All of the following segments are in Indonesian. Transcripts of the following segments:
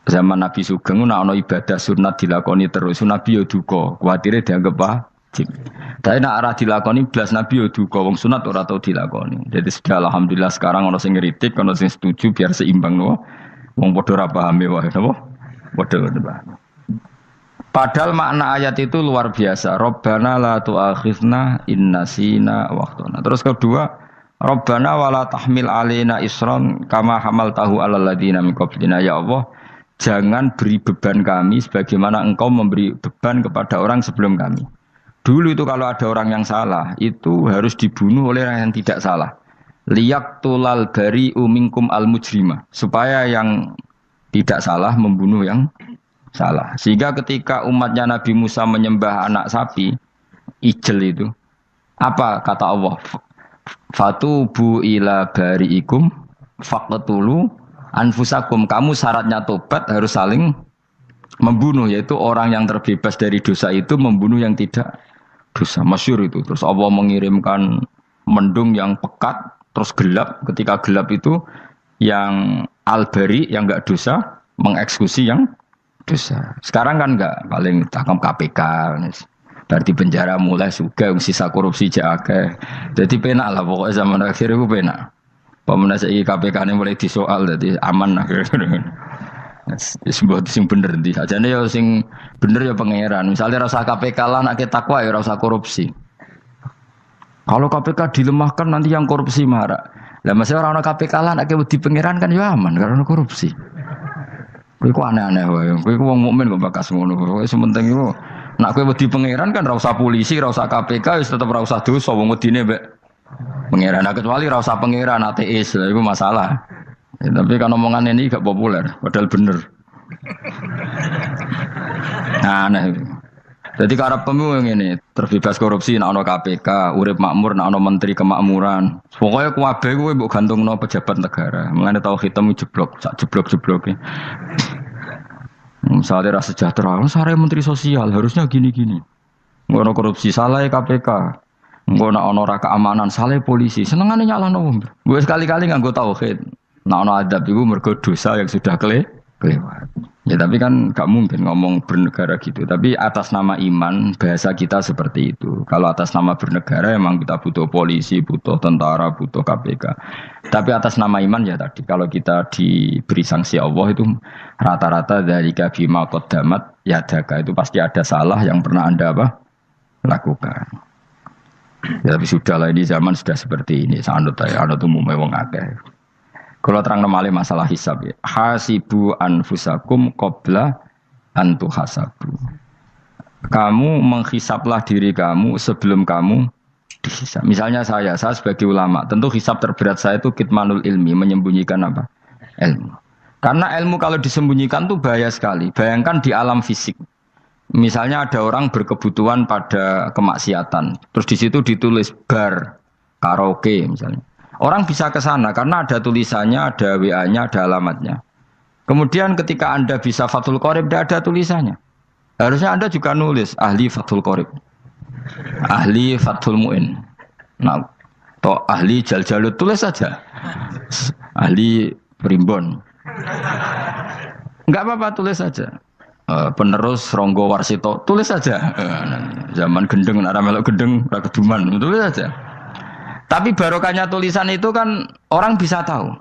Zaman Nabi Sugeng nek ana ibadah sunat dilakoni terus, Nabi yo duka, kuwatire dianggap wajib. Tapi nek ora dilakoni blas Nabi yo duka, wong sunat ora tau dilakoni. Jadi sudah alhamdulillah sekarang ana sing ngritik, ana sing setuju biar seimbang no. Wong padha ora pahami wae napa? Padha paham. Padahal makna ayat itu luar biasa. Rabbana la tu'akhizna in nasina wa akhtana. Terus kedua, Rabbana wala tahmil alaina isran kama hamaltahu alal ladina min qablina. Ya Allah, jangan beri beban kami sebagaimana engkau memberi beban kepada orang sebelum kami. Dulu itu kalau ada orang yang salah, itu harus dibunuh oleh orang yang tidak salah. Liyaqtulal bari'u minkum al mujrima. Supaya yang tidak salah membunuh yang salah. Sehingga ketika umatnya Nabi Musa menyembah anak sapi, ijel itu, apa kata Allah? Fatubu ila bari'ikum faqtulu anfusakum. Kamu syaratnya tobat harus saling membunuh, yaitu orang yang terbebas dari dosa itu membunuh yang tidak dosa. Masyhur itu. Terus Allah mengirimkan mendung yang pekat, terus gelap. Ketika gelap itu yang al-bari, yang enggak dosa, mengeksekusi yang dosa. Sekarang kan enggak, paling takam KPK. Berarti penjara mulai juga sisa korupsi jake. Jadi penak lah pokoknya zaman akhir itu penak. Pemenang saya KPK ini mulai disoal, jadi aman lah. Sebuah sing bener di. Aja nih ya sing bener ya pangeran. Misalnya rasa KPK lah nak takwa ya rasa korupsi. Kalau KPK dilemahkan nanti yang korupsi marah. Lah masih orang KPK lah nak di pangeran kan ya aman karena korupsi. Kowe aneh-aneh wae. Kowe wong mukmin kok bakas ngono. Kowe sementing iku nak kowe wedi pangeran kan ora usah polisi, ora usah KPK, wis tetep ora usah dosa wong wedine mbek pangeran. Nah, kecuali ora usah pangeran ateis, lha iku masalah. Ya, tapi kan omongan ini gak populer, padahal bener. Nah, aneh. Jadi karepmu ngene, terbebas korupsi nek ana KPK, urip makmur nek ana menteri kemakmuran. Pokoke kabeh kowe mbok gantungno pejabat negara. Mulane tau hitemu jeblok, sak jeblok-jebloke. Misalnya rasa sejahtera, saya menteri sosial harusnya gini-gini. Ngono korupsi salah KPK. Ngono ono ora keamanan salah polisi. Senengane nyalahno wong. Gue sekali-kali nganggo tauhid. Nek ono adab iku mergo dosa yang sudah kelewat. Ya tapi kan gak mungkin ngomong bernegara gitu. Tapi atas nama iman bahasa kita seperti itu. Kalau atas nama bernegara emang kita butuh polisi, butuh tentara, butuh KPK. Tapi atas nama iman ya tadi kalau kita diberi sanksi Allah itu rata-rata dari bima qaddamat yadaka itu pasti ada salah yang pernah Anda lakukan. Ya, tapi sudahlah ini zaman sudah seperti ini. Sanut umumnya wong akeh. Kalau terang malih masalah hisab ya. Hasibu anfusakum qabla an tuhasabu. Kamu menghisaplah diri kamu sebelum kamu dihisab. Misalnya saya sebagai ulama, tentu hisab terberat saya itu kitmanul ilmi, menyembunyikan apa? Ilmu. Karena ilmu kalau disembunyikan tuh bahaya sekali. Bayangkan di alam fisik. Misalnya ada orang berkebutuhan pada kemaksiatan, terus di situ ditulis bar, karaoke misalnya. Orang bisa ke sana karena ada tulisannya, ada WA-nya, ada alamatnya. Kemudian ketika Anda bisa Fathul Qorib, tidak ada tulisannya. Harusnya Anda juga nulis ahli Fathul Qorib, ahli Fathul Mu'in, nah, atau ahli Jaljalut, tulis saja. Ahli Primbon. Enggak apa-apa, tulis saja. Penerus Ronggo Warsito, tulis saja. Zaman gendeng, nara melok gendeng, rakeduman, tulis saja. Tapi barokahnya tulisan itu kan orang bisa tahu.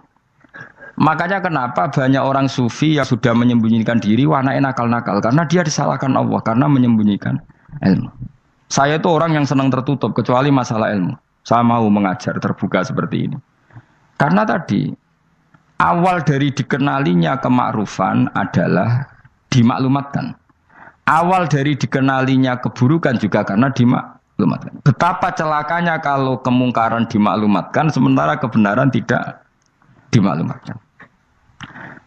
Makanya kenapa banyak orang sufi yang sudah menyembunyikan diri warnanya nakal-nakal. Karena dia disalahkan Allah, karena menyembunyikan ilmu. Saya itu orang yang senang tertutup, kecuali masalah ilmu. Saya mau mengajar terbuka seperti ini. Karena tadi, awal dari dikenalinya kemakrufan adalah dimaklumatkan. Awal dari dikenalinya keburukan juga karena dimaklumatkan. Betapa celakanya kalau kemungkaran dimaklumatkan sementara kebenaran tidak dimaklumatkan.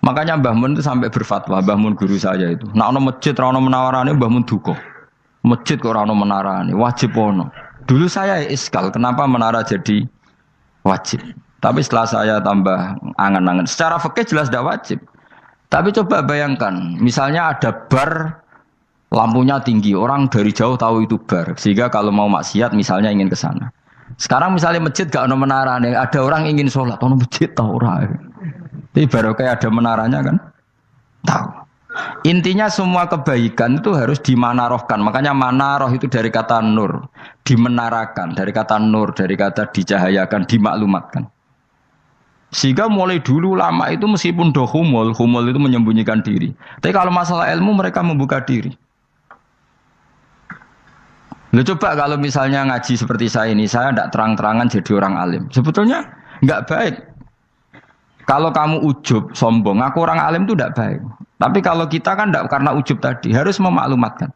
Makanya Mbah Mun itu sampai berfatwa, Mbah Mun guru saya itu. Nak ono masjid ra ono menarane Mbah Mun duka. Masjid kok ora ono menarane, wajib ono. Dulu saya iskal kenapa menara jadi wajib. Tapi setelah saya tambah angan-angan, secara fikih jelas tidak wajib. Tapi coba bayangkan, misalnya ada bar lampunya tinggi, orang dari jauh tahu itu bar. Sehingga kalau mau maksiat misalnya ingin ke sana. Sekarang misalnya masjid gak ada menara, ada orang ingin sholat, ono masjid tahu orang. Tapi baru kayak ada menaranya kan? Tahu. Intinya semua kebaikan itu harus dimanarohkan. Makanya manaroh itu dari kata nur, dimenarakan, dari kata nur, dari kata dicahayakan, dimaklumatkan. Sehingga mulai dulu lama itu meskipun humul itu menyembunyikan diri. Tapi kalau masalah ilmu mereka membuka diri. Lo coba kalau misalnya ngaji seperti saya ini, saya tidak terang-terangan jadi orang alim. Sebetulnya nggak baik. Kalau kamu ujub, sombong, aku orang alim itu tidak baik. Tapi kalau kita kan tidak karena ujub tadi, harus memaklumatkan.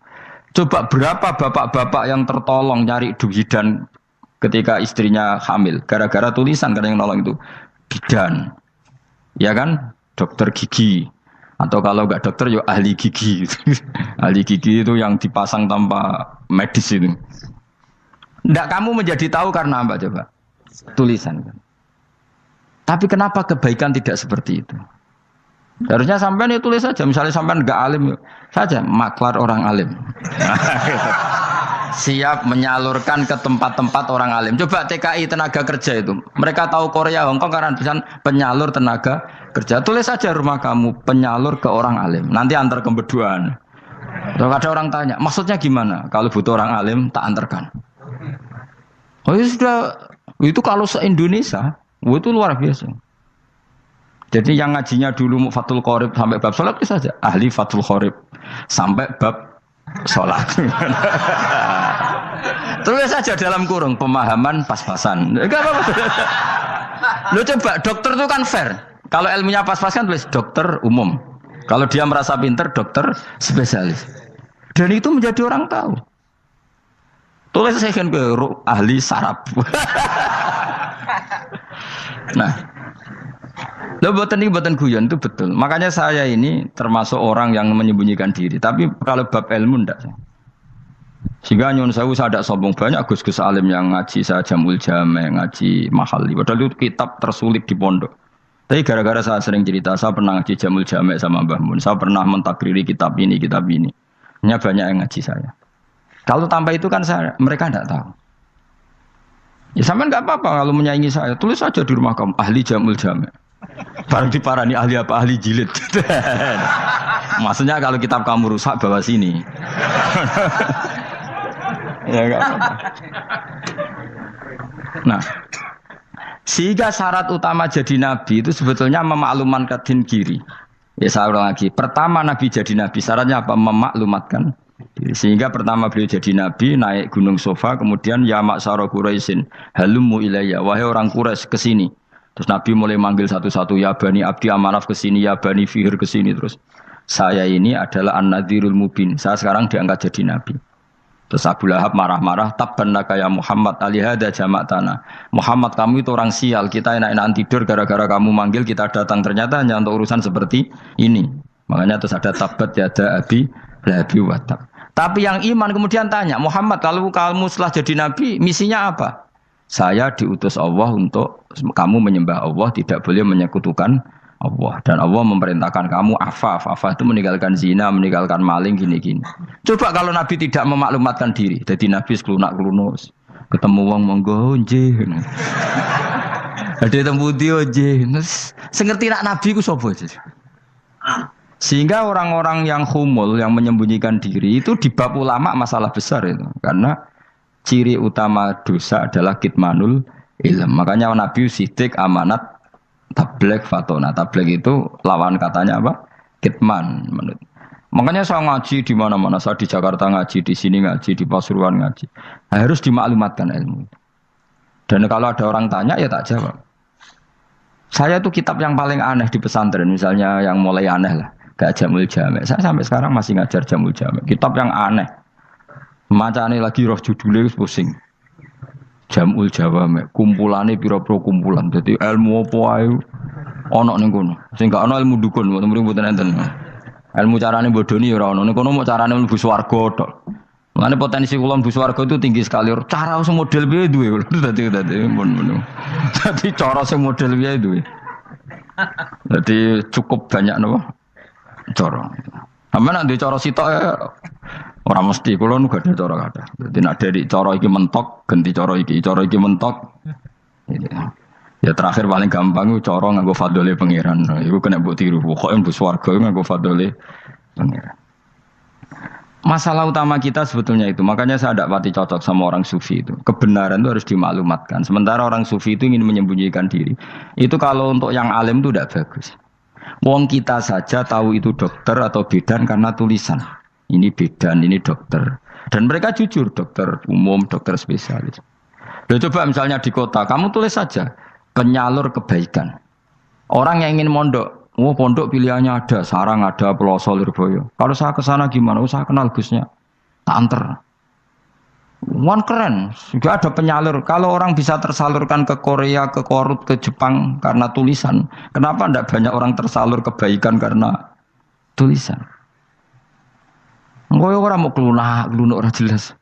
Coba berapa bapak-bapak yang tertolong nyari bidan ketika istrinya hamil. Gara-gara tulisan kadang yang nolong itu. Bidan. Ya kan? Dokter gigi. Atau kalau enggak dokter, ya ahli gigi. Ahli gigi itu yang dipasang tanpa medis itu. Tidak kamu menjadi tahu karena apa coba? Tulisan kan. Tapi kenapa kebaikan tidak seperti itu? Harusnya sampean itu tulis saja. Misalnya sampean enggak alim saja, maklar orang alim. Siap menyalurkan ke tempat-tempat orang alim. Coba TKI tenaga kerja itu. Mereka tahu Korea, Hongkong karena bisa penyalur tenaga kerja. Tulis saja rumah kamu penyalur ke orang alim. Nanti antar kembeduan. Kalau ada orang tanya, maksudnya gimana? Kalau butuh orang alim, tak antarkan. Oh ya sudah, itu kalau se-Indonesia, itu luar biasa. Jadi yang ngajinya dulu Fathul Qorib sampai bab sholat itu saja. Ahli Fathul Qorib sampai bab sholat. Tulis saja dalam kurung pemahaman pas-pasan. Enggak apa-apa. Lo coba dokter itu kan fair. Kalau ilmunya pas-pasan tulis dokter umum. Kalau dia merasa pinter dokter spesialis. Dan itu menjadi orang tahu. Tulis saya kan ke ahli saraf. Nah. Loh buatan guyon itu betul. Makanya saya ini termasuk orang yang menyembunyikan diri. Tapi kalau bab ilmu enggak. Sehingga nyun saya tidak sombong banyak gus-gus alim yang ngaji saya Jamul Jame, ngaji Mahali. Padahal itu kitab tersulit di pondok. Tapi gara-gara saya sering cerita, saya pernah ngaji Jamul Jame sama Mbah Mun. Saya pernah mentakriri kitab ini. Hanya banyak yang ngaji saya. Kalau tanpa itu kan mereka tidak tahu. Ya sama enggak apa-apa kalau menyaingi saya. Tulis saja di rumah kamu ahli Jamul Jame. Barang diparani ahli apa? Ahli jilid. Maksudnya kalau kitab kamu rusak bawa sini. Ya enggak apa-apa. Nah, sehingga syarat utama jadi nabi itu sebetulnya memaklumatkan din kiri. Ya saya ulang lagi. Pertama nabi jadi nabi syaratnya apa? Memaklumatkan diri. Sehingga pertama beliau jadi nabi naik gunung Sofa, kemudian ya maksara Quraisyin halummu ilayya, wahai orang Quraisy ke sini. Terus Nabi mulai manggil satu-satu, ya Bani Abdi Amanaf ke sini, ya Bani Fihir ke sini. Terus saya ini adalah An-Nadhirul Mubin. Saya sekarang diangkat jadi Nabi. Terus Abu Lahab marah-marah, tabban laka ya Muhammad alihada jama'tana. Muhammad kamu itu orang sial, kita enak-enakan tidur gara-gara kamu manggil kita datang. Ternyata hanya untuk urusan seperti ini. Makanya terus ada tabat yada abi lahabi watab. Tapi yang iman kemudian tanya, Muhammad kalau kamu setelah jadi Nabi, misinya apa? Saya diutus Allah untuk kamu menyembah Allah, tidak boleh menyekutukan Allah. Dan Allah memerintahkan kamu afaf. Afaf itu meninggalkan zina, meninggalkan maling, gini-gini. Coba kalau Nabi tidak memaklumatkan diri. Jadi Nabi seklunak-klunus. Ketemu wong monggo nggih. Ada temu dia nggih. Sengerti nak Nabi ku sapa? Sehingga orang-orang yang humul, yang menyembunyikan diri itu di bab ulama masalah besar itu. Karena ciri utama dosa adalah kitmanul ilm. Makanya Nabi sidik amanat tabligh fatona. Tabligh itu lawan katanya apa? Kitman. Makanya saya ngaji di mana-mana. Saya di Jakarta ngaji, di sini ngaji, di Pasuruan ngaji. Harus dimaklumatkan ilmu. Dan kalau ada orang tanya ya tak jawab. Saya itu kitab yang paling aneh di pesantren. Misalnya yang mulai aneh lah. Gak Jamul Jame. Saya sampai sekarang masih ngajar Jamul Jame. Kitab yang aneh. Macane lagi roh judulnya pusing. Jamul Jawame, kumpulane pira-pira kumpulan. Dadi ilmu apa ae ana ning kono. Sing gak ana ilmu dukun, mboten enten. Ilmu carane bodoni ya ora ana. Ning kono mok carane mlebu swarga tok. Mane potensi kula mlebu swarga itu tinggi sekali. Cara sing model piye duwe. Dadi mun. Dadi cara sing model piye duwe. Dadi cukup banyak napa? Cara. Sampe nek cara sitok orang mesti, kalau nu gak ada cara kata. Jadi nak dari cara iki mentok, ganti cara iki mentok. Ya terakhir paling gampang itu cara nganggo fadole pangeran. Iku kena mbok tiru. Pokoke mbok swarga nganggo fadole pengiran. Masalah utama kita sebetulnya itu, makanya saya tidak pati cocok sama orang sufi itu. Kebenaran itu harus dimaklumatkan. Sementara orang sufi itu ingin menyembunyikan diri. Itu kalau untuk yang alim itu tidak bagus. Wong kita saja tahu itu dokter atau bidan karena tulisan. Ini bidan, ini dokter. Dan mereka jujur, dokter umum, dokter spesialis. Loh, coba misalnya di kota, kamu tulis saja penyalur kebaikan. Orang yang ingin mondok, pondok pilihannya ada, Sarang ada, Pelosok, Lirboyo. Kalau saya ke sana gimana? Saya kenal Gusnya. Tak anter. Wan keren, juga ada penyalur. Kalau orang bisa tersalurkan ke Korea, ke Korut, ke Jepang karena tulisan, kenapa tidak banyak orang tersalur kebaikan karena tulisan? Enggak orang mau kelunak orang jelas.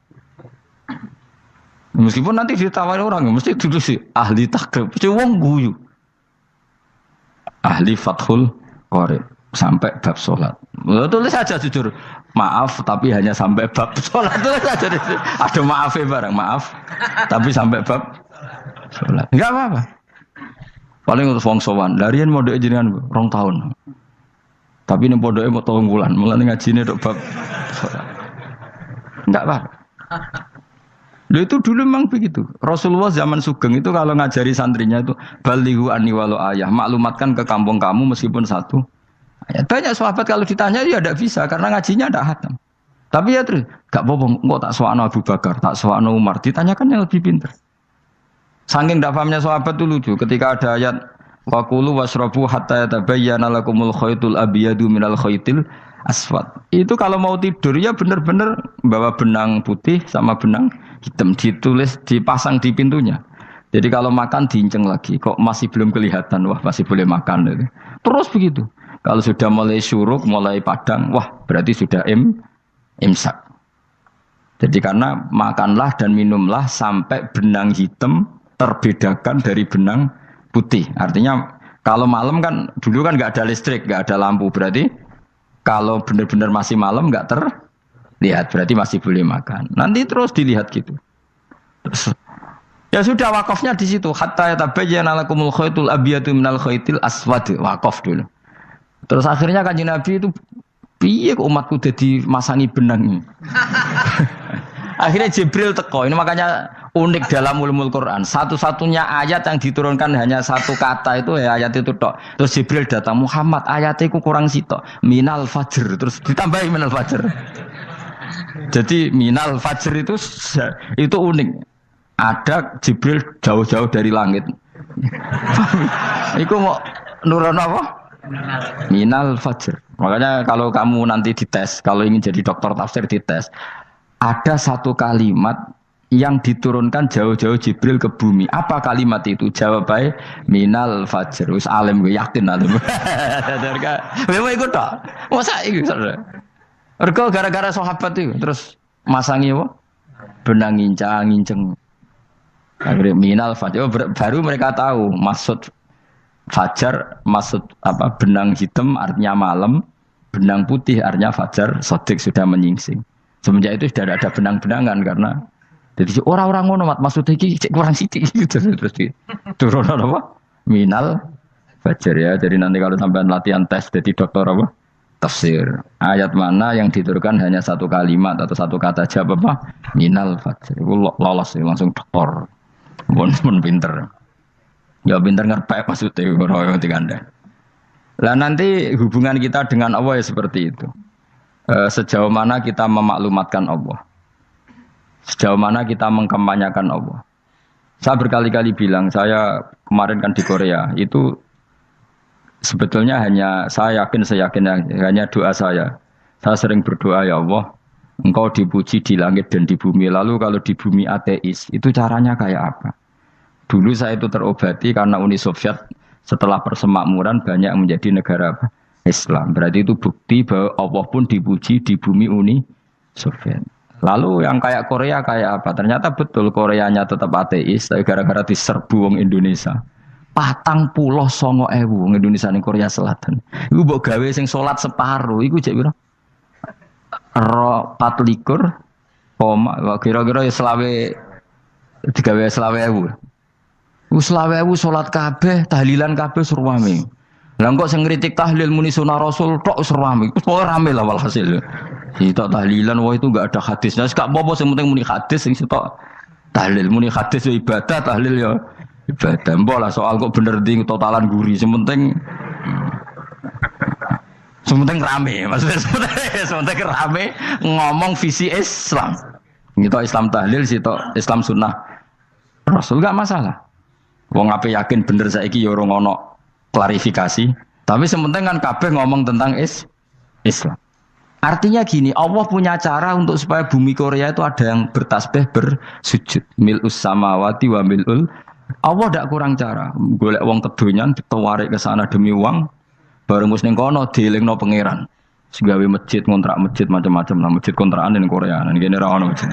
Meskipun nanti ditawari orang, mesti dulu sih ahli takrib, mesti wong guyu. Ahli Fathul Qorib sampai bab sholat. Tulis saja jujur. Maaf, tapi hanya sampai bab sholat. Tulis saja. Ada maafnya barang, maaf. Tapi sampai bab sholat. Enggak apa-apa. Paling untuk wong sowan. Larian mau doa jenengan 2 tahun. Tapi ini pondoknya mau 3 bulan. Mulai ngajine dok bab sholat. Enggak apa-apa. Loh itu dulu memang begitu. Rasulullah zaman Sugeng itu kalau ngajari santrinya itu balighu anni walau ayah, maklumatkan ke kampung kamu meskipun 1 ayat. Banyak sahabat kalau ditanya ya tidak bisa karena ngajinya tidak hatam. Tapi ya terus gak bohong, kok tak soano Abu Bakar, tak soano Umar, ditanyakan yang lebih pintar. Saking tidak pahamnya sahabat itu lucu ketika ada ayat waqulu wasrabu hatta yatabayyana lakumul khaytul abyadu minal khaytil aswad. Itu kalau mau tidur ya benar-benar bawa benang putih sama benang hitam ditulis dipasang di pintunya. Jadi kalau makan diinceng lagi, kok masih belum kelihatan, wah masih boleh makan. Gitu. Terus begitu. Kalau sudah mulai syuruk, mulai padang, wah berarti sudah imsak. Jadi karena makanlah dan minumlah sampai benang hitam terbedakan dari benang putih. Artinya kalau malam kan dulu kan nggak ada listrik, nggak ada lampu, berarti kalau benar-benar masih malam nggak terlihat, berarti masih boleh makan. Nanti terus dilihat gitu. Terus, ya sudah wakafnya di situ. Hatta yatabayyana lakumul khaytul abyadu minal khaytil aswad. Wakaf dulu. Terus akhirnya Kanjeng Nabi itu piye kok umatku dadi masangi benang ini. Akhirnya Jibril teko. Ini makanya unik dalam ulumul Quran. Satu-satunya ayat yang diturunkan hanya 1 kata itu ya ayat itu tok. Terus Jibril datang, Muhammad ayatnya ku kurang sitok. Minal fajr. Terus ditambahi minal fajr. Jadi minal fajr itu unik. Ada Jibril jauh-jauh dari langit. Iku mau nuron apa? Minal fajr. Makanya kalau kamu nanti dites, kalau ingin jadi dokter tafsir dites, ada 1 kalimat yang diturunkan jauh-jauh Jibril ke bumi. Apa kalimat itu? Jawab baik, minal fajr. Wis alim gue yakin alim. Memang ikut tak? Masa ikut saudara? Mereka gara-gara sahabat itu terus masangi apa? Benang ngincang. Akhirnya minal fajr. Baru mereka tahu maksud fajar, maksud apa? Benang hitam artinya malam, benang putih artinya fajar. Sodik sudah menyingsing. Semenjak itu sudah ada benang-benangan karena jadi orang-orang ngono mat maksudnya iki kurang sithik gitu terus turun apa? Minal fajr ya. Jadi nanti kalau sampean latihan tes jadi dokter apa? Tafsir. Ayat mana yang diturunkan hanya 1 kalimat atau 1 kata jawab apa? Minal fajr. Itu lolos langsung dokter. Pun pinter. Ya pinter ngerpek maksudnya ora digandeng. Lah nanti hubungan kita dengan Allah ya seperti itu. Sejauh mana kita memaklumatkan Allah, sejauh mana kita mengkampanyakan Allah. Saya berkali-kali bilang, saya kemarin kan di Korea, itu sebetulnya saya yakin hanya doa saya. Saya sering berdoa, ya Allah, Engkau dipuji di langit dan di bumi. Lalu kalau di bumi ateis, itu caranya kayak apa? Dulu saya itu terobati karena Uni Soviet setelah persemakmuran banyak menjadi negara apa? Islam. Berarti itu bukti bahwa Allah pun dipuji di bumi Uni Soviet. Lalu yang kayak Korea kayak apa? Ternyata betul Koreanya tetap ateis, tapi gara-gara diserbu wong Indonesia. 49.000 wong Indonesia ning Korea Selatan. Iku mbok gawe sing salat separo, iku jek pira? 24, kira-kira ya digawe 20.000. 20.000 salat kabeh, tahlilan kabeh suruh wame. Lah kok sing ngritik tahlil muni sunah Rasul tok wis rame. Wis rame lah walhasil. Sitok tahlilan wah itu enggak ada hadisnya. Gak apa-apa sing penting muni hadis sing sitok tahlil muni hadis ya ibadah, tahlil ya ibadah. Mbok lah soal kok bener di totalan guri. Sing penting rame. Maksudnya sementing rame ngomong visi Islam. Sitok Islam tahlil, sitok Islam sunnah Rasul enggak masalah. Wong ape yakin bener saiki ya ora ono klarifikasi. Tapi sementing kan kabeh ngomong tentang Islam. Artinya gini, Allah punya cara untuk supaya bumi Korea itu ada yang bertasbih bersujud. Mil'us samawati wa mil'ul. Allah tidak kurang cara. Golek wong kedonyan ditawarik ke sana demi uang. Bareng wis ning kono dielingno pangeran. Segawe masjid, kontrak masjid macam-macam lah masjid kontrakan ning Korea. Nang kene ra ono masjid.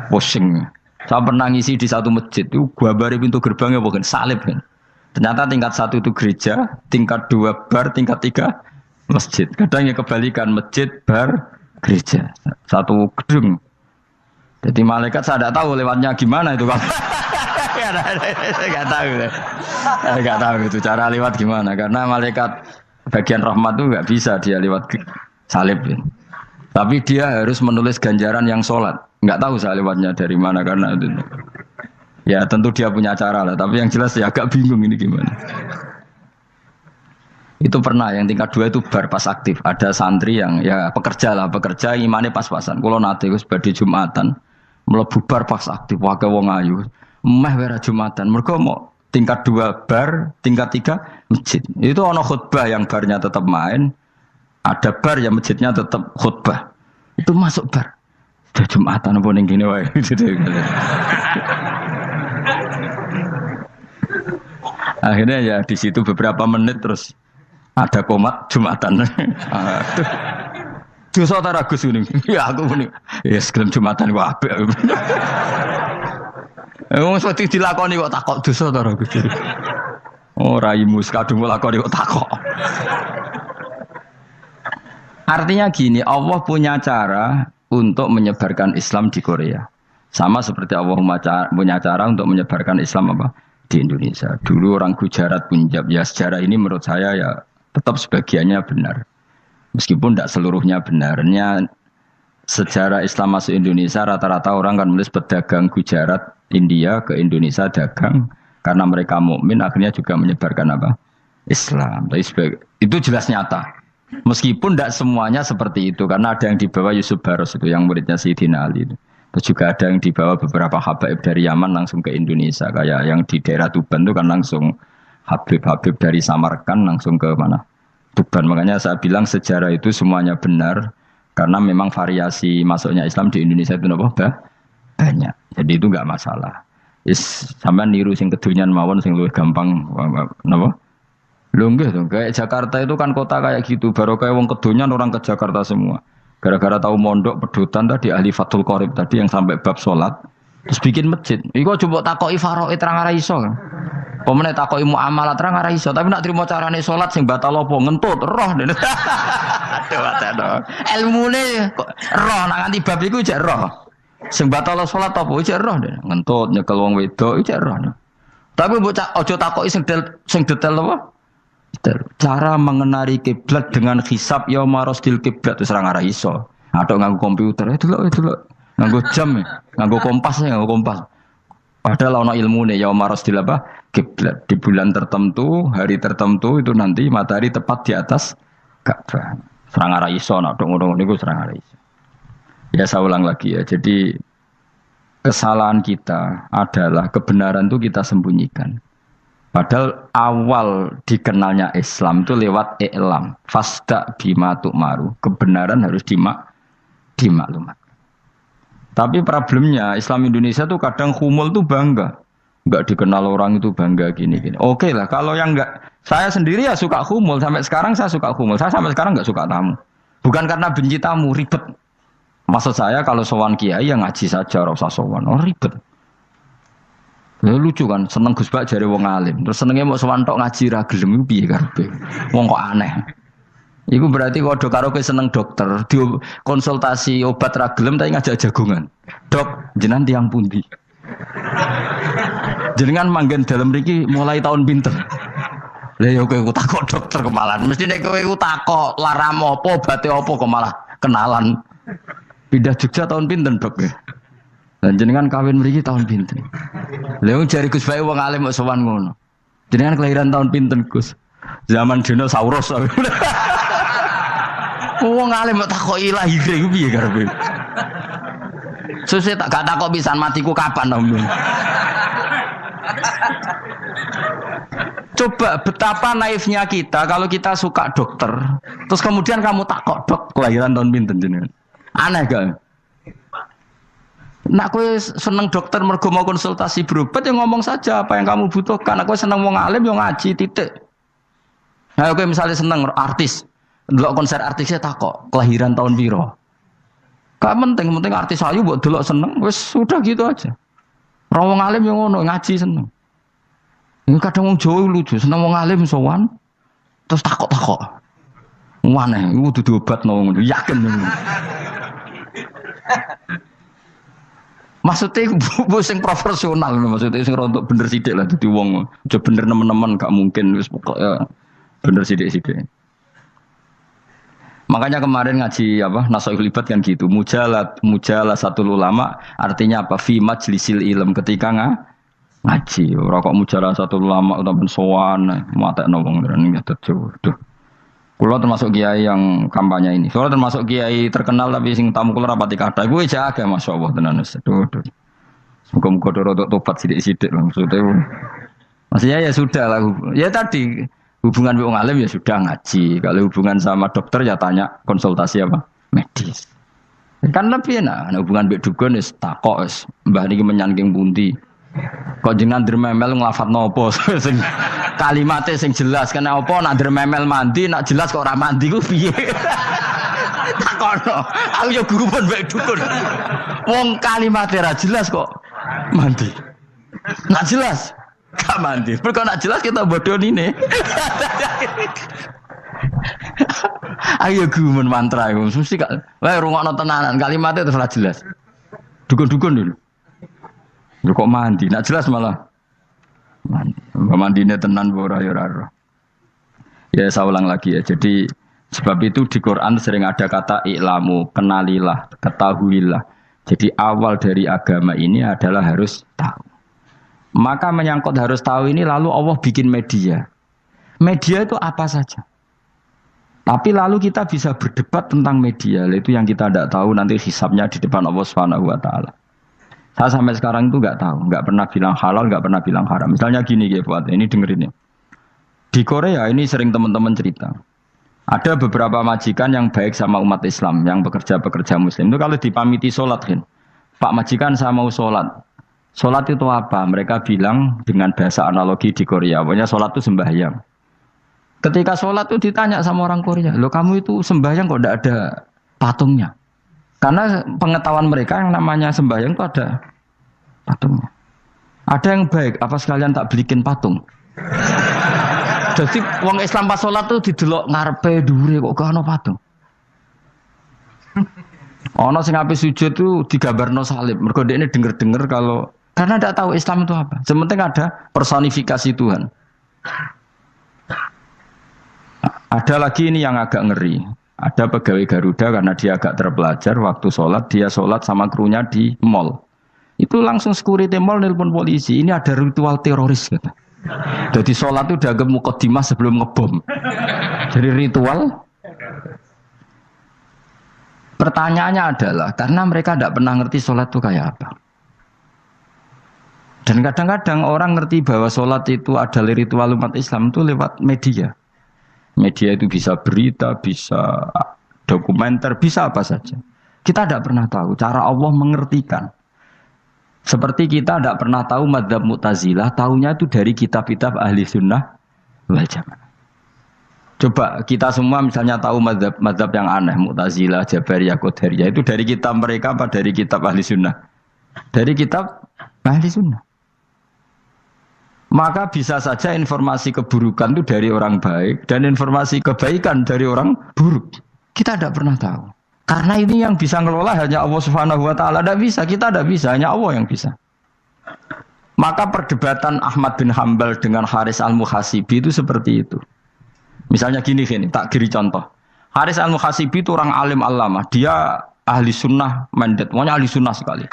Pusing. Saya pernah ngisi di satu masjid itu gambare pintu gerbangnya bukan salib kan. Ternyata tingkat 1 itu gereja, tingkat 2 bar, tingkat 3 masjid. Kadang ya kebalikan masjid, bar, gereja. Satu gedung. Jadi malaikat saya tidak tahu lewatnya gimana itu kan. Saya nggak tahu itu cara lewat gimana. Karena malaikat bagian rahmat itu nggak bisa dia lewat salib. Ya. Tapi dia harus menulis ganjaran yang sholat. Nggak tahu saya lewatnya dari mana karena itu. Ya tentu dia punya cara lah. Tapi yang jelas ya agak bingung ini gimana. Itu pernah yang tingkat 2 itu bar pas aktif. Ada santri yang ya pekerja imannya pas-pasan. Kalau nanti gue sebagai Jumatan mlebu bar pas aktif wae wong ayu. Meh wera Jumatan. Mergo mau tingkat 2 bar, tingkat 3 masjid. Itu ono khutbah yang barnya tetap main. Ada bar yang masjidnya tetap khutbah. Itu masuk bar. Sudah Jumatan apa ning kene wae. Akhirnya ya di situ beberapa menit terus ada komat Jumatan. Aduh. Dosa ta Gus ini. Ya aku muni. Ya sekelem Jumatan wae apik. Wong seperti dilakoni kok takok dosa ta Gus. Oh raimu kadung lakoni kok takok. Artinya gini, Allah punya cara untuk menyebarkan Islam di Korea. Sama seperti Allah punya cara untuk menyebarkan Islam apa? Di Indonesia. Dulu orang Gujarat, Punjab, ya sejarah ini menurut saya ya tetap sebagiannya benar. Meskipun tidak seluruhnya benarnya sejarah Islam masuk Indonesia rata-rata orang kan menulis pedagang Gujarat, India ke Indonesia dagang karena mereka mukmin akhirnya juga menyebarkan apa? Islam. Itu jelas nyata. Meskipun tidak semuanya seperti itu karena ada yang dibawa Yusuf Baros itu yang muridnya Sayyidina Ali itu. Terus juga ada yang dibawa beberapa habaib dari Yaman langsung ke Indonesia kayak yang di daerah Tuban itu kan langsung Habib dari Samarkand langsung ke mana? Tuban. Makanya saya bilang sejarah itu semuanya benar karena memang variasi masuknya Islam di Indonesia itu banyak. Jadi itu enggak masalah. Sampean niru sing kedunyan mawon sing luwih gampang napa? Lho nggih to, kayak Jakarta itu kan kota kayak gitu, baru kayak wong kedonyan orang ke Jakarta semua. Gara-gara tahu mondok pedutan tadi ahli Fathul Qorib tadi yang sampai bab salat terus bikin masjid. Iku coba takoki faraid terang ora iso. Pemene takoki muamalah terang ora iso, tapi nak trimo carane salat sing batal apa ngentut roh. Aduh. Ilmune roh nak nganti bab iku jek roh. Sing batal salat apa jek roh ngentut nyekel wong wedok jek roh. Tapi mbok aja takoki sing detail apa? Cara mengenali kiblat dengan hisab ya marosdil kiblat wis ora iso. Atau nganggo komputer itu lho. Nganggo jam, nganggo kompas. Padahal ana ilmune ya marosdil apa? Kiblat. Di bulan tertentu, hari tertentu itu nanti matahari tepat di atas Ka'bah. Ora iso nek ngono niku ora iso. Ya saya ulang lagi ya. Jadi kesalahan kita adalah kebenaran itu kita sembunyikan. Padahal awal dikenalnya Islam itu lewat i'lam. Fasda bima tu'maru. Kebenaran harus dimaklumat. Tapi problemnya Islam Indonesia tuh kadang humul tuh bangga. Enggak dikenal orang itu bangga gini-gini. Oke lah, kalau yang enggak. Saya sendiri ya suka humul. Sampai sekarang saya suka humul. Saya sampai sekarang enggak suka tamu. Bukan karena benci tamu, ribet. Maksud saya kalau sowan kiai ya ngaji saja, ora usah sowan. Oh ribet. Lucu kan, seneng Gus Bak jare wong alim. Terus senenge mau sowan tok ngaji ra gelem piye karepe. Wong kok aneh. Iku berarti kok do karo kowe seneng dokter, di konsultasi obat ra gelem tapi ngajak jagongan. Dok, jenengan tiyang pundi? Jenengan manggen dalem mriki mulai tahun pinten? Lah yo kowe takok dokter kemalan. Mesti nek kowe takok laram apa, obate apa kok malah kenalan. Pindah Jogja tahun pinten, Dok ya? Lan jenengan kawin mriki tahun pinten? Lha jari Gus Bae wong alim kok sowan ngono. Jenengan kelahiran tahun pinten, Gus? Zaman dinosaurus. Wong alim kok takoki lahire ku piye karepe? Sesuk tak gak takok pisan matiku kapan to. Coba betapa naifnya kita kalau kita suka dokter, terus kemudian kamu takok, Dok, kelahiran tahun pinten jenengan? Aneh gak? Nak kowe seneng dokter mergo mau konsultasi berobat ya ngomong saja apa yang kamu butuhkan. Aku seneng wong alim yo ngaji titik. Nah, kowe misalnya seneng artis, delok konser artisnya takok, kelahiran tahun piro? Gak penting artis ayu mbok delok seneng, wis sudah gitu aja. Wong alim yo ngono, ngaji seneng. Ini kadang wong Jawa lucu, seneng wong alim sowan terus takok-takok. Aneh, iku dudu obatno ngono, yakin ngono. Maksudnya bu sing profesional, maksudnya sing rontok bener sithik lah dadi wong. Aja bener nemen-nemen gak mungkin wis pokoke bener sithik-sithik. Makanya kemarin ngaji apa Nasoihul Ibad kan gitu. Mujalah satu ulama artinya apa? Fi majlisil ilm ketika ngaji. Ora kok mujalah satu ulama utawa sowan matekno wong ngene iki. Kulo termasuk kiai yang kampanye ini. Kulo termasuk kiai terkenal tapi sing tamu kulo rapati kathah. Kuwi jaga masyaallah tenan wis. Muga-muga rodok tobat sithik-sithik lah maksudnya. Maksudnya ya sudah lah. Ya tadi hubungan wong alim ya sudah ngaji. Kalau hubungan sama dokter ya tanya konsultasi apa? Medis. Kan lebih enak. Hubungan mbek dukun wis takok wis mbah niki menyangking pundi. Kok jenengan dermemel nglafadzno apa sing kalimate sing jelas kena apa nak dermemel mandi nak jelas kok ora mandi ku piye takono aku yo guru pun mbek dukun wong kalimate ra jelas kok mandi nak jelas gak mandi mergo nak jelas kita bodoh nine ayo guru mantra iku mesti gak wae rungokno tenanan kalimate terus ra jelas dukun-dukun dulu kok mandi, nak jelas malah mandine tenan ora ya ora. Ya saya ulang lagi ya. Jadi sebab itu di Quran sering ada kata i'lamu, kenalilah, ketahuilah. Jadi awal dari agama ini adalah harus tahu. Maka menyangkut harus tahu ini lalu Allah bikin media. Media itu apa saja. Tapi lalu kita bisa berdebat tentang media, itu yang kita tidak tahu nanti hisabnya di depan Allah Subhanahu wa taala. Saya sampai sekarang itu nggak tahu, nggak pernah bilang halal, nggak pernah bilang haram. Misalnya gini ya buat ini dengerin ya. Di Korea ini sering teman-teman cerita. Ada beberapa majikan yang baik sama umat Islam, yang pekerja Muslim. Itu kalau dipamiti sholat kan, Pak majikan saya mau sholat. Sholat itu apa? Mereka bilang dengan bahasa analogi di Korea, pokoknya sholat itu sembahyang. Ketika sholat itu ditanya sama orang Korea, loh kamu itu sembahyang kok tidak ada patungnya? Karena pengetahuan mereka yang namanya sembahyang itu ada patungnya. Ada yang baik, apa sekalian tak belikin patung? Jadi wong Islam pas sholat tuh didelok ngarepe dhuwure kok gak ono patung. Ono sing ape sujud tuh digambarno salib. Mergo dekne denger-denger kalau karena tidak tahu Islam itu apa. Sementing ada personifikasi Tuhan. Ada lagi ini yang agak ngeri. Ada pegawai Garuda karena dia agak terpelajar waktu sholat, dia sholat sama krunya di mall. Itu langsung security mall nelpon polisi. Ini ada ritual teroris kata. Jadi sholat itu dianggap mukadimah sebelum ngebom. Jadi ritual. Pertanyaannya adalah karena mereka tidak pernah ngerti sholat itu kayak apa. Dan kadang-kadang orang ngerti bahwa sholat itu adalah ritual umat Islam itu lewat media. Media itu bisa berita, bisa dokumenter, bisa apa saja. Kita tidak pernah tahu cara Allah mengertikan. Seperti kita tidak pernah tahu madzhab Mu'tazilah, tahunya itu dari kitab-kitab ahli sunnah wal jamaah. Coba kita semua misalnya tahu madzhab yang aneh, Mu'tazilah, Jabariyah, Qadariyah, itu dari kitab mereka apa dari kitab ahli sunnah? Dari kitab ahli sunnah. Maka bisa saja informasi keburukan itu dari orang baik dan informasi kebaikan dari orang buruk. Kita tidak pernah tahu. Karena ini yang bisa ngelola hanya Allah Subhanahu wa taala. Tidak bisa, kita tidak bisa, hanya Allah yang bisa. Maka perdebatan Ahmad bin Hambal dengan Haris al-Muhasibi itu seperti itu. Misalnya gini, tak kiri contoh. Haris al-Muhasibi itu orang alim allamah. Dia ahli sunnah mandat, pokoknya ahli sunnah sekali.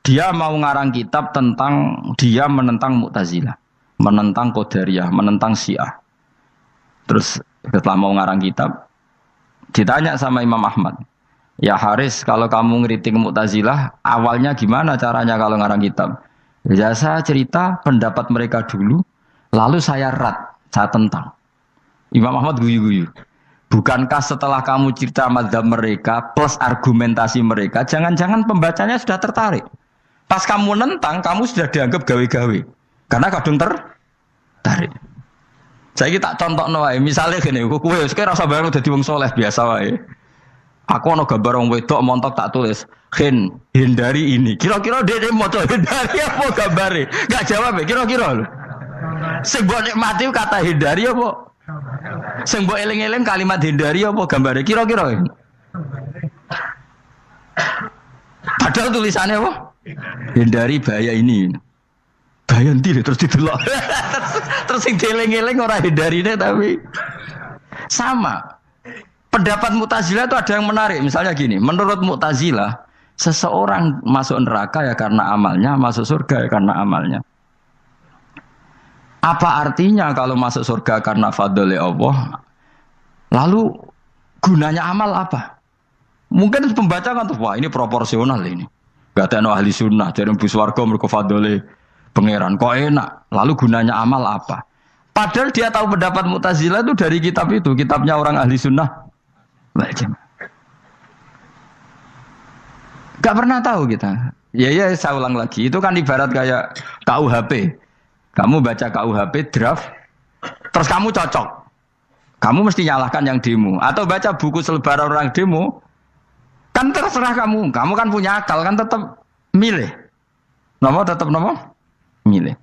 Dia mau ngarang kitab tentang, dia menentang Mu'tazilah, menentang Qadariyah, menentang Syiah. Terus setelah mau ngarang kitab, ditanya sama Imam Ahmad, ya Haris, kalau kamu ngeritik Mu'tazilah, awalnya gimana caranya kalau ngarang kitab? Ya saya cerita pendapat mereka dulu, lalu saya saya tentang. Imam Ahmad guyu-guyu. Bukankah setelah kamu cerita mazhab mereka plus argumentasi mereka, jangan-jangan pembacanya sudah tertarik. Pas kamu nentang, kamu sudah dianggap gawe-gawe. Karena kadung tertarik. Saya tak contoh wae, misalnya gini, kowe sekarang rasa bareng dadi wong soleh biasa wae. Aku ana gambar wong wedok montok tak tulis, hindari ini. Kira-kira dia mau hindari apa gambare? Enggak jawab ya, kira-kira lho. Sing mbok nikmati kata hindari apa? Sing mbok eling-eling kalimat hindari apa gambare? Kira-kira. Padahal tulisannya apa? Hindari bahaya ini. Bahaya nanti terus didelok. Terus sing dieling-eling ora hindarine tapi sama. Pendapat Mu'tazilah itu ada yang menarik. Misalnya gini, menurut Mu'tazilah, seseorang masuk neraka ya karena amalnya, masuk surga ya karena amalnya. Apa artinya kalau masuk surga karena fadlile Allah? Lalu gunanya amal apa? Mungkin pembaca kan tuh, wah ini proporsional ini. Gak ada ahli sunnah, jadi bus warga mereka fadlile pangeran. Kok enak? Lalu gunanya amal apa? Padahal dia tahu pendapat Mu'tazilah itu dari kitab itu, kitabnya orang ahli sunnah. Gak pernah tahu kita. Ya saya ulang lagi. Itu kan ibarat kayak KUHP. Kamu baca KUHP draft, terus kamu cocok. Kamu mesti nyalahkan yang demo. Atau baca buku selebaran orang demo, kan terserah kamu. Kamu kan punya akal, kan tetap milih. Tetap milih.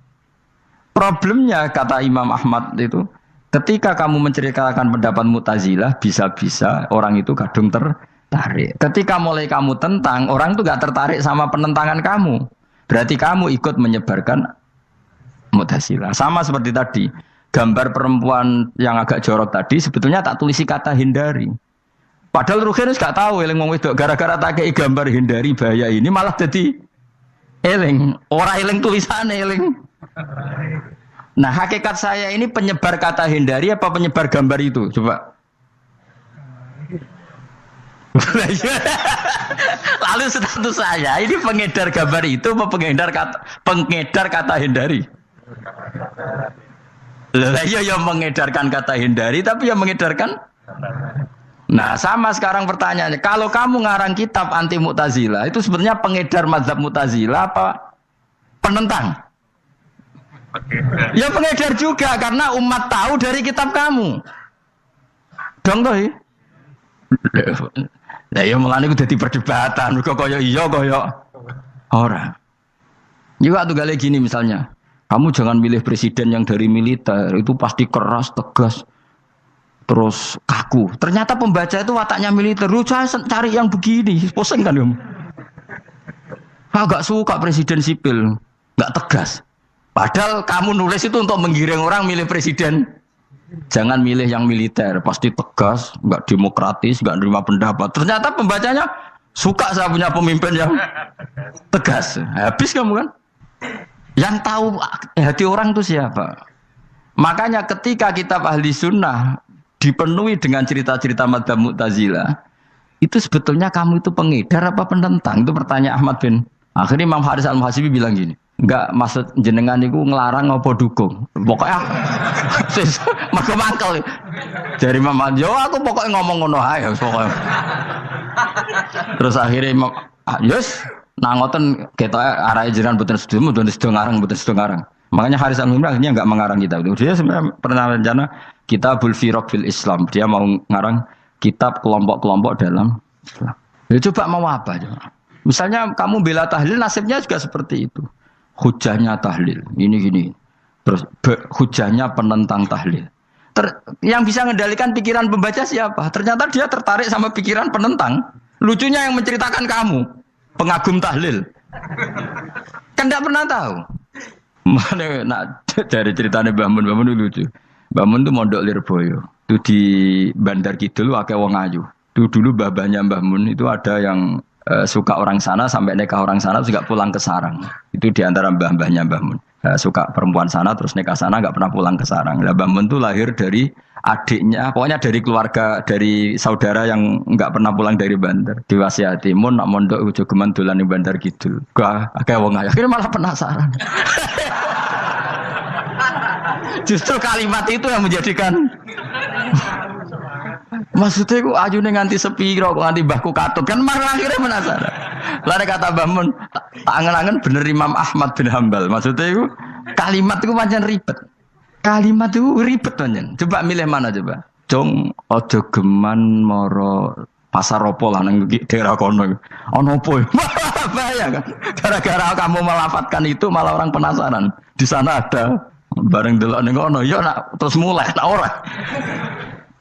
Problemnya kata Imam Ahmad itu, ketika kamu menceritakan pendapat Mu'tazilah, bisa-bisa orang itu kadung tertarik. Ketika mulai kamu tentang, orang itu gak tertarik sama penentangan kamu. Berarti kamu ikut menyebarkan Mu'tazilah. Sama seperti tadi, gambar perempuan yang agak jorok tadi, sebetulnya tak tulisi kata hindari. Padahal Ruhinus gak tahu, eling wong wedok gara-gara tak kei gambar hindari bahaya ini, malah jadi eling. Orang eling tulisannya eling. Nah, hakikat saya ini penyebar kata hindari apa penyebar gambar itu? Coba. Lalu status saya ini pengedar gambar itu apa pengedar kata hindari? Lah iya yang mengedarkan kata hindari tapi yang mengedarkan. Nah, sama sekarang pertanyaannya, kalau kamu ngarang kitab anti Mu'tazilah, itu sebenarnya pengedar mazhab Mu'tazilah apa penentang? Ya pengedar juga karena umat tahu dari kitab kamu. Dong toh ya? Lah ya mulane ku dadi perdebatan, kok kaya iya kaya ora. Juga tuh gale gini misalnya, kamu jangan milih presiden yang dari militer, itu pasti keras, tegas, terus kaku. Ternyata pembaca itu wataknya militer, lu cari yang begini, pusing kan kamu. Agak suka presiden sipil, nggak tegas. Padahal kamu nulis itu untuk menggiring orang milih presiden. Jangan milih yang militer, pasti tegas, nggak demokratis, nggak nerima pendapat. Ternyata pembacanya suka saya punya pemimpin yang tegas. Habis kamu kan? Yang tahu hati orang itu siapa? Makanya ketika kitab ahli sunnah dipenuhi dengan cerita-cerita madzhab Mu'tazilah, itu sebetulnya kamu itu pengedar apa penentang? Itu pertanyaan Ahmad bin. Akhirnya Imam Haris al-Muhasibi bilang gini, enggak maksud jenengan itu ngelarang apa dukung. Pokoknya mangkel. Dari Imam Anjo aku pokoknya ngomong ngono ae pokoknya. Terus akhirnya Imam Yus nangoten ketok arahe jenengan mboten sedo ngarang. Makanya Haris al-Muhasibi akhirnya enggak mengarang kitab itu. Dia sebenarnya pernah rencana Kitabul Firaq fil Islam. Dia mau ngarang kitab kelompok-kelompok dalam Islam. Ya coba mau apa coba? Misalnya kamu bela tahlil, nasibnya juga seperti itu. Hujahnya tahlil, ini. Terus hujahnya penentang tahlil. Yang bisa mengendalikan pikiran pembaca siapa? Ternyata dia tertarik sama pikiran penentang. Lucunya yang menceritakan kamu, pengagum tahlil. Kan tidak pernah tahu. Mana nak dari ceritanya Mbah Mun lucu. Mbah Mun tuh mondok Lirboyo. Itu di Bandar Kidul akeh wong ayu. Itu dulu babanya Mbah Mun itu ada yang suka orang sana sampai nikah orang sana juga pulang ke sarang. Itu di antara mbah-mbahnya Mbah Mun. Suka perempuan sana terus nikah sana nggak pernah pulang ke sarang. Lah Mbah Mun tuh lahir dari adiknya, pokoknya dari keluarga dari saudara yang nggak pernah pulang dari Bandar. Diwasiati mun nak mondok ujo geman dolan ning Bandar Kidul. Gak akeh wong ayu. Akhirnya malah penasaran. Justru kalimat itu yang menjadikan maksudnya aku ajune nganti sepiro kok nganti mbahku katut kan malah akhirnya penasaran. Lare kata Mbah Mun tak angen-angen bener Imam Ahmad bin Hambal. Maksudnya itu kalimat itu pancen ribet. Kalimat itu ribet pancen. Coba milih mana coba? Jong aja geman moro pasar opo lah nang daerah kono. Ono opo? Bahaya kan. Gara-gara kamu melafatkan itu malah orang penasaran. Di sana ada bareng delok ning kono ya nak terus mulai nak ora.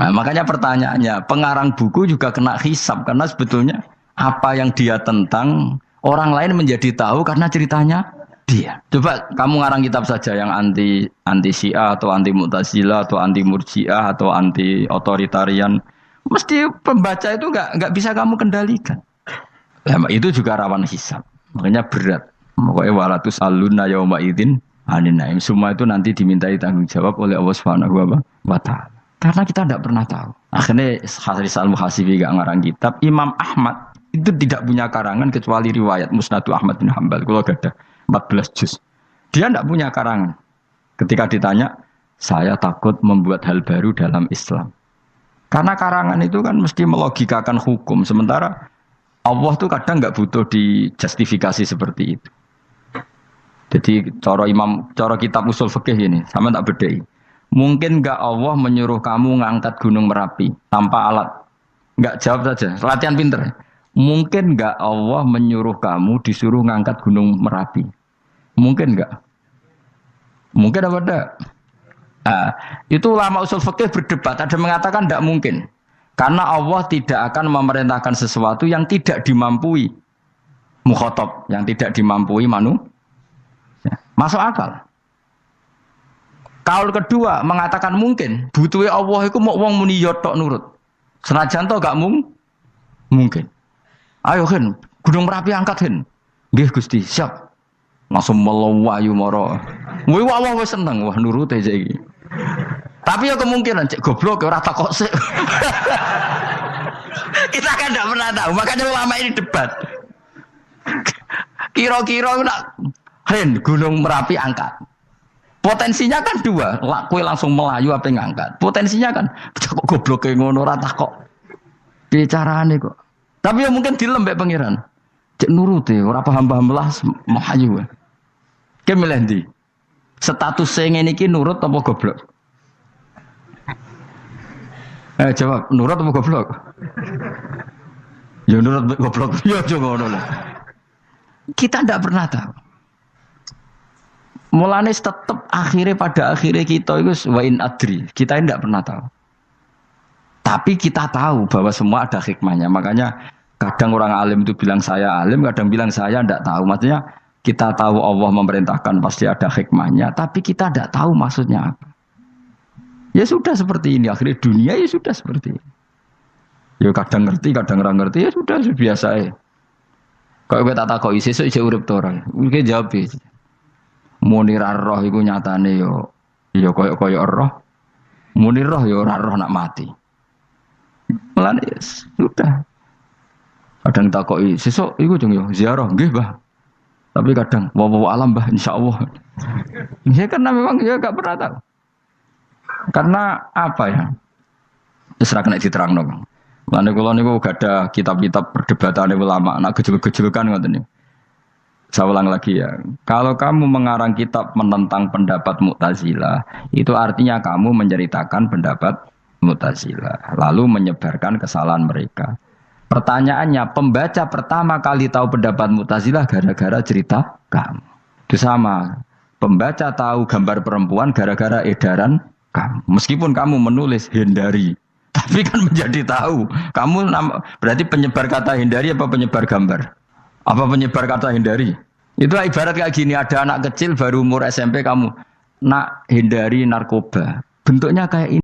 Nah, makanya pertanyaannya, pengarang buku juga kena hisab karena sebetulnya apa yang dia tentang orang lain menjadi tahu karena ceritanya dia. Coba kamu ngarang kitab saja yang anti Syiah atau anti Mu'tazilah atau anti Murji'ah atau anti otoritarian, mesti pembaca itu nggak bisa kamu kendalikan. Nah, itu juga rawan hisab, makanya berat. Pokoknya walatus alunna yauma idzin anin naim. Semua itu nanti dimintai tanggung jawab oleh Allah Subhanahu wa Ta'ala. Karena kita tidak pernah tahu. Akhirnya Haris Al-Muhasibi gak ngarang kitab. Imam Ahmad itu tidak punya karangan kecuali riwayat Musnadu Ahmad bin Hambal. Kalau ada 14 juz. Dia tidak punya karangan. Ketika ditanya, saya takut membuat hal baru dalam Islam. Karena karangan itu kan mesti melogikakan hukum. Sementara Allah tuh kadang nggak butuh dijustifikasi seperti itu. Jadi cara kitab usul fikih ini, sama tak bedai. Mungkin nggak Allah menyuruh kamu ngangkat gunung Merapi tanpa alat? Nggak, jawab saja. Latihan pinter. Mungkin nggak Allah menyuruh kamu disuruh ngangkat gunung Merapi? Mungkin nggak? Mungkin apa enggak? Nah, itu ulama usul fikih berdebat. Ada mengatakan tidak mungkin. Karena Allah tidak akan memerintahkan sesuatu yang tidak dimampui mukhatab, yang tidak dimampui manusia. Masuk akal. Kaul kedua mengatakan mungkin, butuhnya Allah itu mau wong muni yo tok nurut. Senajan to gak mungkin. Ayo Hen, Gunung Merapi angkat Hen. Nggih Gusti, siap. Langsung melayu mara. Kuwi Allah wis seneng, wah nurut aja iki. Tapi ya kemungkinan cek goblok ora takok sik. Kita kan tidak pernah tahu, makanya ulama ini debat. Kira-kira nak Hen, Gunung Merapi angkat. Potensinya kan dua, kue langsung melayu apa ngangkat. Potensinya kan, kok goblok kayak ngono rata kok. Bicarane kok. Tapi ya mungkin dilembek pangeran. Cek nurut ya, ora paham-paham lah melayu. Ki milih ndi? Status sing ngene iki nurut apa goblok? Jawab, nurut apa goblok? Ya nurut goblok. Ya aja ngono lah. Kita ndak pernah tahu. Mulane tetap pada akhirnya kita itu wain adri. Kita tidak pernah tahu. Tapi kita tahu bahwa semua ada hikmahnya. Makanya kadang orang alim itu bilang saya alim, kadang bilang saya tidak tahu. Maksudnya kita tahu Allah memerintahkan pasti ada hikmahnya, tapi kita tidak tahu maksudnya apa. Ya sudah seperti ini. Akhirnya dunia ya sudah seperti ini. Ya kadang ngerti, kadang orang ngerti. Ya sudah biasa ya. Kalau kita tak tahu sesuk isih urip to ora. Mungkin jawab ya. Munir roh iku nyatane yo koyo roh. Munir roh yo ora roh nak mati. Lan sudah. Kadang takoki sesuk iku jeng yo ziarah nggih, Mbah. Tapi kadang wa alam, Mbah, insyaallah. Ya karena memang ya enggak pernah tahu. Karena apa ya? Wis ra kena diterangno, Bang. Lan kula niku gak ada kitab-kitab perdebatan ulama, nak gejol-gejolkan ngoten niku. Saya ulang lagi ya, kalau kamu mengarang kitab menentang pendapat Mu'tazilah, itu artinya kamu menceritakan pendapat Mu'tazilah, lalu menyebarkan kesalahan mereka. Pertanyaannya, pembaca pertama kali tahu pendapat Mu'tazilah gara-gara cerita kamu. Itu sama, pembaca tahu gambar perempuan gara-gara edaran kamu. Meskipun kamu menulis hindari, tapi kan menjadi tahu. Kamu berarti penyebar kata hindari apa penyebar gambar? Apa penyebar kata hindari? Itu ibarat kayak gini, ada anak kecil baru umur SMP kamu nak hindari narkoba. Bentuknya kayak ini.